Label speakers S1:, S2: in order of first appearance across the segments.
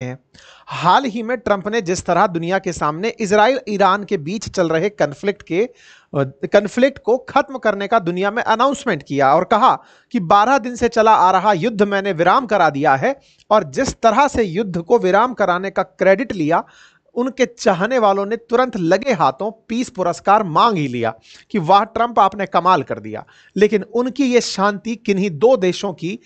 S1: हैं। हाल ही में ट्रंप ने जिस तरह दुनिया के सामने इजराइल ईरान के बीच चल रहे कन्फ्लिक्ट को खत्म करने का दुनिया में अनाउंसमेंट किया और कहा कि 12 दिन से चला आ रहा युद्ध मैंने विराम करा दिया है, और जिस तरह से युद्ध को विराम कराने का क्रेडिट लिया, उनके चाहने वालों ने तुरंत लगे हाथों पीस पुरस्कार मांग ही लिया कि वाह ट्रंप आपने कमाल कर दिया। लेकिन उनकी यह शांति किन्हीं दो देशों की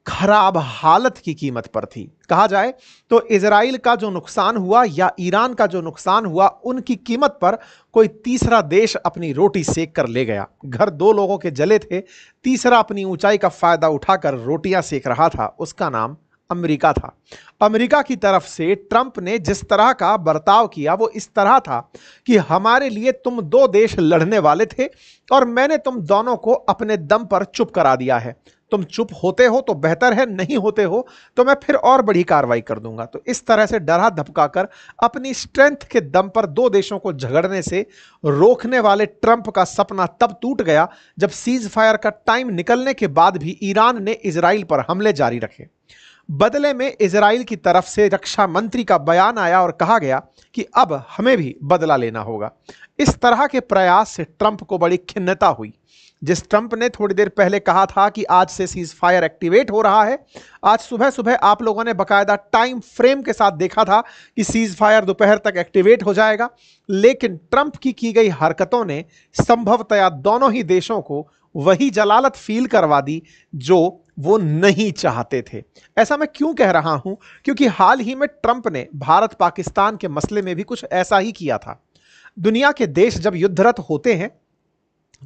S1: खराब हालत की कीमत पर थी। कहा जाए तो इजराइल का जो नुकसान हुआ या ईरान का जो नुकसान हुआ, उनकी कीमत पर कोई तीसरा देश अपनी रोटी सेक कर ले गया। घर दो लोगों के जले थे, तीसरा अपनी ऊंचाई का फायदा उठाकर रोटियां सेक रहा था, उसका नाम अमेरिका था। अमेरिका की तरफ से ट्रंप ने जिस तरह का बर्ताव किया वो इस तरह था कि हमारे लिए तुम दो देश लड़ने वाले थे और मैंने तुम दोनों को अपने दम पर चुप करा दिया है। तुम चुप होते हो तो बेहतर है, नहीं होते हो तो मैं फिर और बड़ी कार्रवाई कर दूंगा। तो इस तरह से डरा धमकाकर अपनी स्ट्रेंथ के दम पर दो देशों को झगड़ने से रोकने वाले ट्रंप का सपना तब टूट गया जब सीज फायर का टाइम निकलने के बाद भी ईरान ने इजराइल पर हमले जारी रखे। बदले में इजराइल की तरफ से रक्षा मंत्री का बयान आया और कहा गया कि अब हमें भी बदला लेना होगा। इस तरह के प्रयास से ट्रंप को बड़ी खिन्नता हुई। जिस ट्रंप ने थोड़ी देर पहले कहा था कि आज से सीज फायर एक्टिवेट हो रहा है, आज सुबह सुबह आप लोगों ने बकायदा टाइम फ्रेम के साथ देखा था कि सीज फायर दोपहर तक एक्टिवेट हो जाएगा। लेकिन ट्रंप की गई हरकतों ने संभवतया दोनों ही देशों को वही जलालत फील करवा दी जो वो नहीं चाहते थे। ऐसा मैं क्यों कह रहा हूं? क्योंकि हाल ही में ट्रंप ने भारत पाकिस्तान के मसले में भी कुछ ऐसा ही किया था। दुनिया के देश जब युद्धरत होते हैं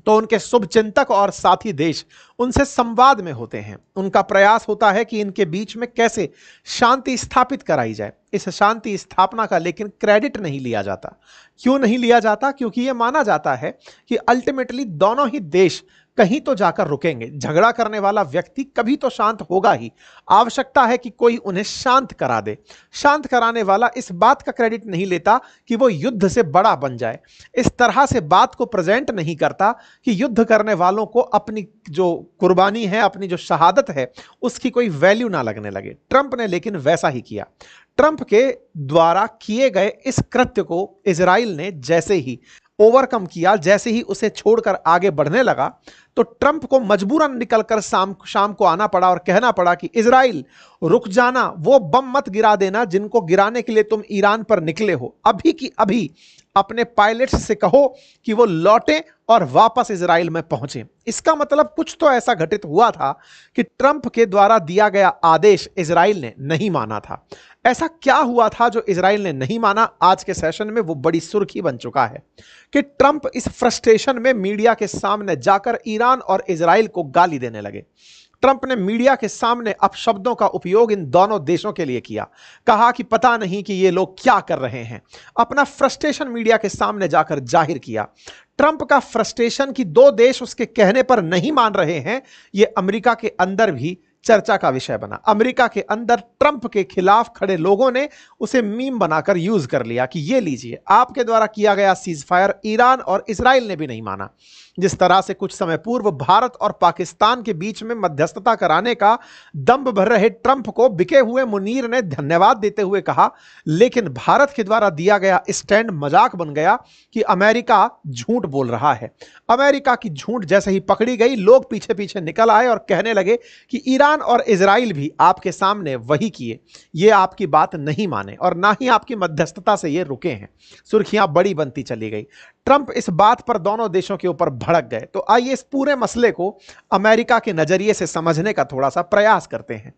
S1: तो उनके शुभचिंतक और साथी देश उनसे संवाद में होते हैं। उनका प्रयास होता है कि इनके बीच में कैसे शांति स्थापित कराई जाए। इस शांति स्थापना का लेकिन क्रेडिट नहीं लिया जाता। क्यों नहीं लिया जाता? क्योंकि यह माना जाता है कि अल्टीमेटली दोनों ही देश कहीं तो जाकर रुकेंगे। झगड़ा करने वाला व्यक्ति कभी तो शांत होगा ही। आवश्यकता है कि कोई उन्हें शांत करा दे। शांत कराने वाला इस बात का क्रेडिट नहीं लेता कि वो युद्ध से बड़ा बन जाए। इस तरह से बात को प्रेजेंट नहीं करता कि युद्ध करने वालों को अपनी जो कुर्बानी है, अपनी जो शहादत है, उसकी कोई वैल्यू ना लगने लगे। ट्रंप ने लेकिन वैसा ही किया। ट्रंप के द्वारा किए गए इस कृत्य को इजराइल ने जैसे ही ओवरकम किया, जैसे ही उसे छोड़कर आगे बढ़ने लगा, तो ट्रंप को मजबूरन निकलकर शाम को आना पड़ा और कहना पड़ा कि इजराइल रुक जाना, वो बम मत गिरा देना जिनको गिराने के लिए तुम ईरान पर निकले हो। अभी की अभी अपने पायलट्स से कहो कि वो लौटें और वापस इजराइल में पहुंचे। इसका मतलब कुछ तो ऐसा घटित हुआ था कि ट्रंप के द्वारा दिया गया आदेश इजराइल ने नहीं माना था। ऐसा क्या हुआ था जो इजराइल ने नहीं माना? आज के सेशन में वो बड़ी सुर्खी बन चुका है कि ट्रंप इस फ्रस्ट्रेशन में मीडिया के सामने जाकर ईरान और इजराइल को गाली देने लगे। ट्रंप ने मीडिया के सामने अपशब्दों का उपयोग इन दोनों देशों के लिए किया। कहा कि पता नहीं कि ये लोग क्या कर रहे हैं। अपना फ्रस्ट्रेशन मीडिया के सामने जाकर जाहिर किया। ट्रंप का फ्रस्ट्रेशन कि दो देश उसके कहने पर नहीं मान रहे हैं, यह अमेरिका के अंदर भी चर्चा का विषय बना। अमेरिका के अंदर ट्रंप के खिलाफ खड़े लोगों ने उसे मीम बनाकर यूज कर लिया कि ये लीजिए, आपके द्वारा किया गया सीज फायर ईरान और इजराइल ने भी नहीं माना। जिस तरह से कुछ समय पूर्व भारत और पाकिस्तान के बीच में मध्यस्थता कराने का दंभ भर रहे ट्रंप को बिके हुए मुनीर ने धन्यवाद देते हुए कहा, लेकिन भारत के द्वारा दिया गया स्टैंड मजाक बन गया कि अमेरिका झूठ बोल रहा है। अमेरिका की झूठ जैसे ही पकड़ी गई, लोग पीछे पीछे निकल आए और कहने लगे कि ईरान और इजराइल भी आपके सामने वही किए, ये आपकी बात नहीं माने और ना ही आपकी मध्यस्थता से ये रुके हैं। सुर्खियां बड़ी बनती चली गई। ट्रंप इस बात पर दोनों देशों के ऊपर भड़क गए। तो आइए इस पूरे मसले को अमेरिका के नजरिए से समझने का थोड़ा सा प्रयास करते हैं।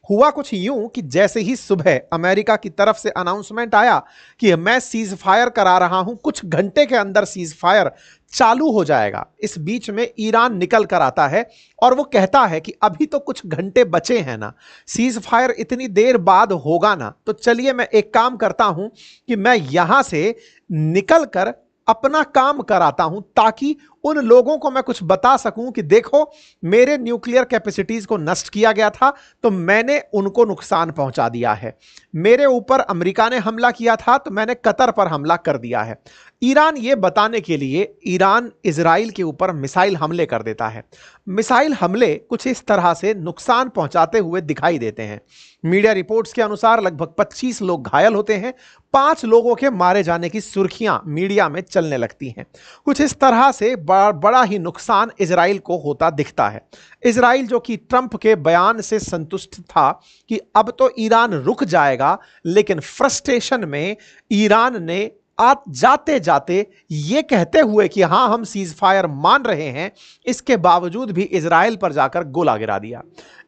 S1: हुआ कुछ यूं कि जैसे ही सुबह अमेरिका की तरफ से अनाउंसमेंट आया कि मैं सीज फायर करा रहा हूं, कुछ घंटे के अंदर सीज फायर चालू हो जाएगा, इस बीच में ईरान निकल कर आता है और वो कहता है कि अभी तो कुछ घंटे बचे हैं ना, सीज फायर इतनी देर बाद होगा ना, तो चलिए मैं एक काम करता हूं कि मैं यहां से निकल कर अपना काम कराता हूं ताकि उन लोगों को मैं कुछ बता सकूं कि देखो, मेरे न्यूक्लियर कैपेसिटीज को नष्ट किया गया था तो मैंने उनको नुकसान पहुंचा दिया है। मेरे ऊपर अमेरिका ने हमला किया था तो मैंने कतर पर हमला कर दिया है। ईरान ये बताने के लिए ईरान इजराइल के ऊपर मिसाइल हमले कर देता है। मिसाइल हमले कुछ इस तरह से नुकसान पहुंचाते हुए दिखाई देते हैं। मीडिया रिपोर्ट्स के अनुसार लगभग 25 लोग घायल होते हैं। 5 लोगों के मारे जाने की सुर्खियां मीडिया में चलने लगती हैं। कुछ इस तरह से बड़ा ही नुकसान इजराइल को होता दिखता है। इजराइल जो कि ट्रंप के बयान से संतुष्ट था कि अब तो ईरान रुक जाएगा, लेकिन फ्रस्ट्रेशन में ईरान ने जाते जाते ये कहते हुए कि हां हम सीज फायर मान रहे हैं, इसके बावजूद भी इजराइल पर जाकर गोला गिरा दिया।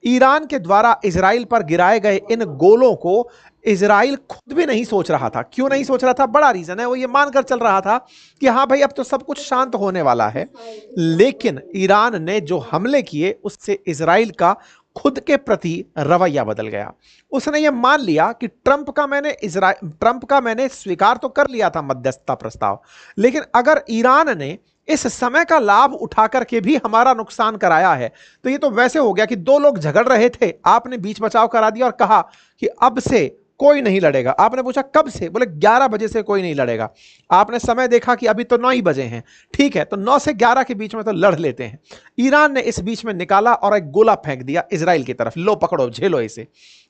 S1: ईरान के द्वारा इजराइल पर गिराए गए इन गोलों को इजराइल खुद भी नहीं सोच रहा था। क्यों नहीं सोच रहा था? बड़ा रीजन है। वो ये मानकर चल रहा था कि हां भाई अब तो सब कुछ शांत होने वाला है। लेकिन ईरान ने जो हमले किए उससे इजराइल का खुद के प्रति रवैया बदल गया। उसने ये मान लिया कि ट्रंप का मैंने स्वीकार तो कर लिया था मध्यस्थता प्रस्ताव, लेकिन अगर ईरान ने इस समय का लाभ उठा करके भी हमारा नुकसान कराया है तो ये तो वैसे हो गया कि 2 लोग झगड़ रहे थे, आपने बीच बचाव करा दिया और कहा कि अब से कोई नहीं लड़ेगा। आपने पूछा कब से? बोले 11 बजे से कोई नहीं लड़ेगा। आपने समय देखा कि अभी तो 9 ही बजे हैं, ठीक है तो 9 से 11 के बीच में तो लड़ लेते हैं। ईरान ने इस बीच में निकाला और एक गोला फेंक दिया इजराइल की तरफ, लो पकड़ो झेलो इसे।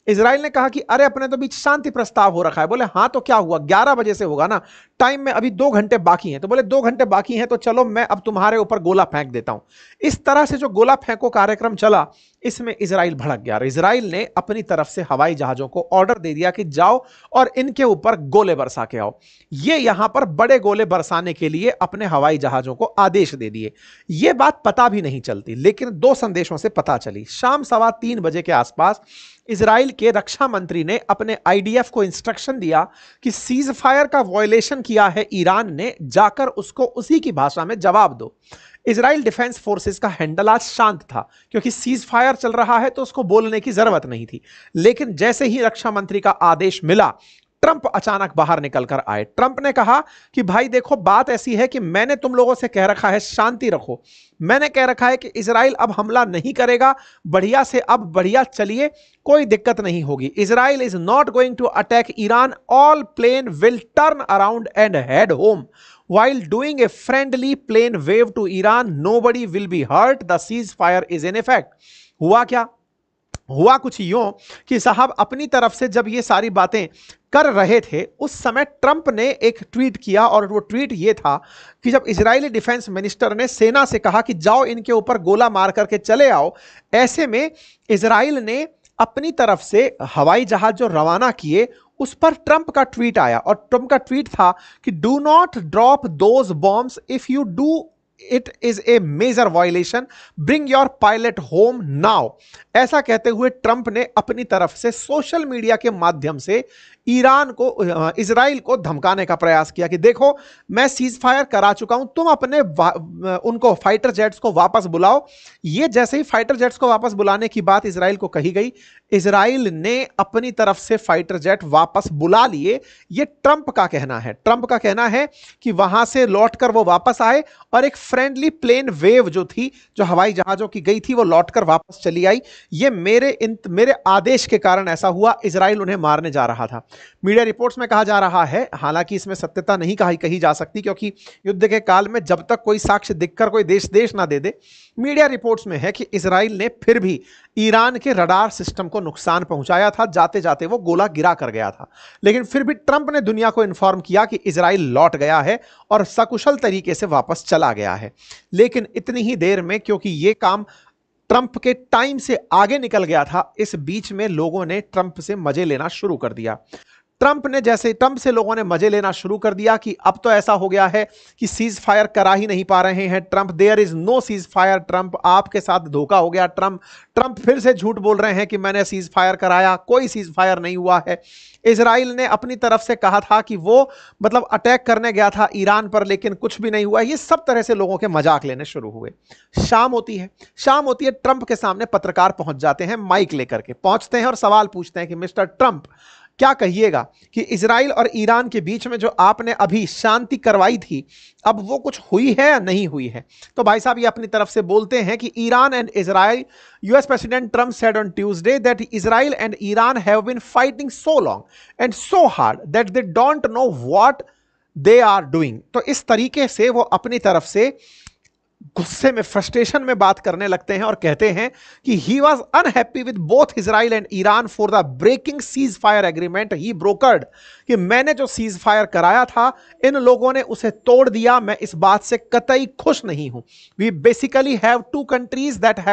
S1: इजराइल ने कहा कि अरे अपने तो बीच शांति प्रस्ताव हो रखा है। बोले हाँ तो क्या हुआ, 11 बजे से होगा ना, टाइम में अभी 2 घंटे बाकी हैं। तो बोले 2 घंटे बाकी हैं तो चलो मैं अब तुम्हारे ऊपर गोला फेंक देता हूं। इस तरह से जो गोला फेंको कार्यक्रम चला, इसमें इजराइल भड़क गया। इजराइल ने अपनी तरफ से हवाई जहाजों को ऑर्डर दे दिया कि जाओ और इनके ऊपर गोले बरसा के आओ। ये यहां पर बड़े गोले बरसाने के लिए अपने हवाई जहाजों को आदेश दे दिए। ये बात पता भी नहीं चलती, लेकिन 2 संदेशों से पता चली। शाम 3:15 बजे के आसपास इजराइल के रक्षा मंत्री ने अपने आईडीएफ को इंस्ट्रक्शन दिया कि सीज फायर का वायलेशन किया है ईरान ने, जाकर उसको उसी की भाषा में जवाब दो। इजराइल डिफेंस फोर्सेस का हैंडल आज शांत था, क्योंकि सीज फायर चल रहा है तो उसको बोलने की जरूरत नहीं थी। लेकिन जैसे ही रक्षा मंत्री का आदेश मिला, ट्रंप अचानक बाहर निकलकर आए। ट्रंप ने कहा कि भाई देखो बात ऐसी है कि मैंने तुम लोगों से कह रखा है शांति रखो, मैंने कह रखा है कि इजराइल अब हमला नहीं करेगा, बढ़िया से अब बढ़िया चलिए, कोई दिक्कत नहीं होगी। Israel is not going to attack Iran, all plane will turn around and head home while doing a friendly plane wave to Iran, nobody will be hurt, the ceasefire is in effect। हुआ क्या? हुआ कुछ यूं कि साहब अपनी तरफ से जब ये सारी बातें कर रहे थे, उस समय ट्रंप ने एक ट्वीट किया और वो ट्वीट ये था कि जब इजरायली डिफेंस मिनिस्टर ने सेना से कहा कि जाओ इनके ऊपर गोला मार करके चले आओ, ऐसे में इजराइल ने अपनी तरफ से हवाई जहाज जो रवाना किए उस पर ट्रंप का ट्वीट आया और ट्रंप का ट्वीट था कि do not drop those bombs, if you do it is a major violation, bring your pilot home now. ऐसा कहते हुए ट्रंप ने अपनी तरफ से सोशल मीडिया के माध्यम से इजराइल को धमकाने का प्रयास किया कि देखो मैं सीज फायर करा चुका हूं, तुम अपने उनको फाइटर जेट्स को वापस बुलाओ। ये जैसे ही फाइटर जेट्स को वापस बुलाने की बात इजराइल को कही गई, इजराइल ने अपनी तरफ से फाइटर जेट वापस बुला लिए। ये ट्रंप का कहना है। ट्रंप का कहना है कि वहां से लौटकर वो वापस आए और एक फ्रेंडली प्लेन वेव जो थी, जो हवाई जहाजों की गई थी, वो लौटकर वापस चली आई। ये मेरे आदेश के कारण ऐसा हुआ। इजराइल उन्हें मारने जा रहा था। मीडिया रिपोर्ट्स में कहा जा रहा है, हालांकि इसमें सत्यता नहीं कही जा सकती, क्योंकि युद्ध के काल में जब तक कोई साक्ष्य दिखकर कोई देश ना दे दे, मीडिया रिपोर्ट्स में है कि इजराइल ने फिर भी ईरान के रडार सिस्टम को नुकसान पहुंचाया था। जाते जाते वो गोला गिरा कर गया था, लेकिन फिर भी ट्रंप ने दुनिया को इन्फॉर्म किया कि इजराइल लौट गया है और सकुशल तरीके से वापस चला गया है। लेकिन इतनी ही देर में, क्योंकि ये काम ट्रंप के टाइम से आगे निकल गया था, इस बीच में लोगों ने ट्रंप से मजे लेना शुरू कर दिया। ट्रंप से लोगों ने मजे लेना शुरू कर दिया कि अब तो ऐसा हो गया है कि सीज फायर करा ही नहीं पा रहे हैं Trump, there is no ceasefire Trump, आपके साथ धोखा हो गया ट्रंप फिर से झूठ बोल रहे हैं कि मैंने सीज फायर कराया, कोई सीज फायर नहीं हुआ है। इजराइल ने अपनी तरफ से कहा था कि वो मतलब अटैक करने गया था ईरान पर, लेकिन कुछ भी नहीं हुआ। ये सब तरह से लोगों के मजाक लेने शुरू हुए। शाम होती है, ट्रंप के सामने पत्रकार पहुंच जाते हैं, माइक लेकर के पहुंचते हैं और सवाल पूछते हैं कि मिस्टर ट्रंप क्या कहिएगा कि इजराइल और ईरान के बीच में जो आपने अभी शांति करवाई थी, अब वो कुछ हुई है या नहीं हुई है? तो भाई साहब ये अपनी तरफ से बोलते हैं कि Iran and Israel, US president Trump said on Tuesday that Israel and Iran have been fighting so long and so hard that they don't know what they are doing. तो इस तरीके से वो अपनी तरफ से गुस्से में, फ्रस्ट्रेशन में बात करने लगते हैं और कहते हैं कि he was unhappy with both Israel and Iran for the breaking ceasefire agreement he brokered, कि मैंने जो सीज फायर कराया था इन लोगों ने उसे तोड़ दिया, मैं इस बात से कतई खुश नहीं हूं। We basically have two countries that have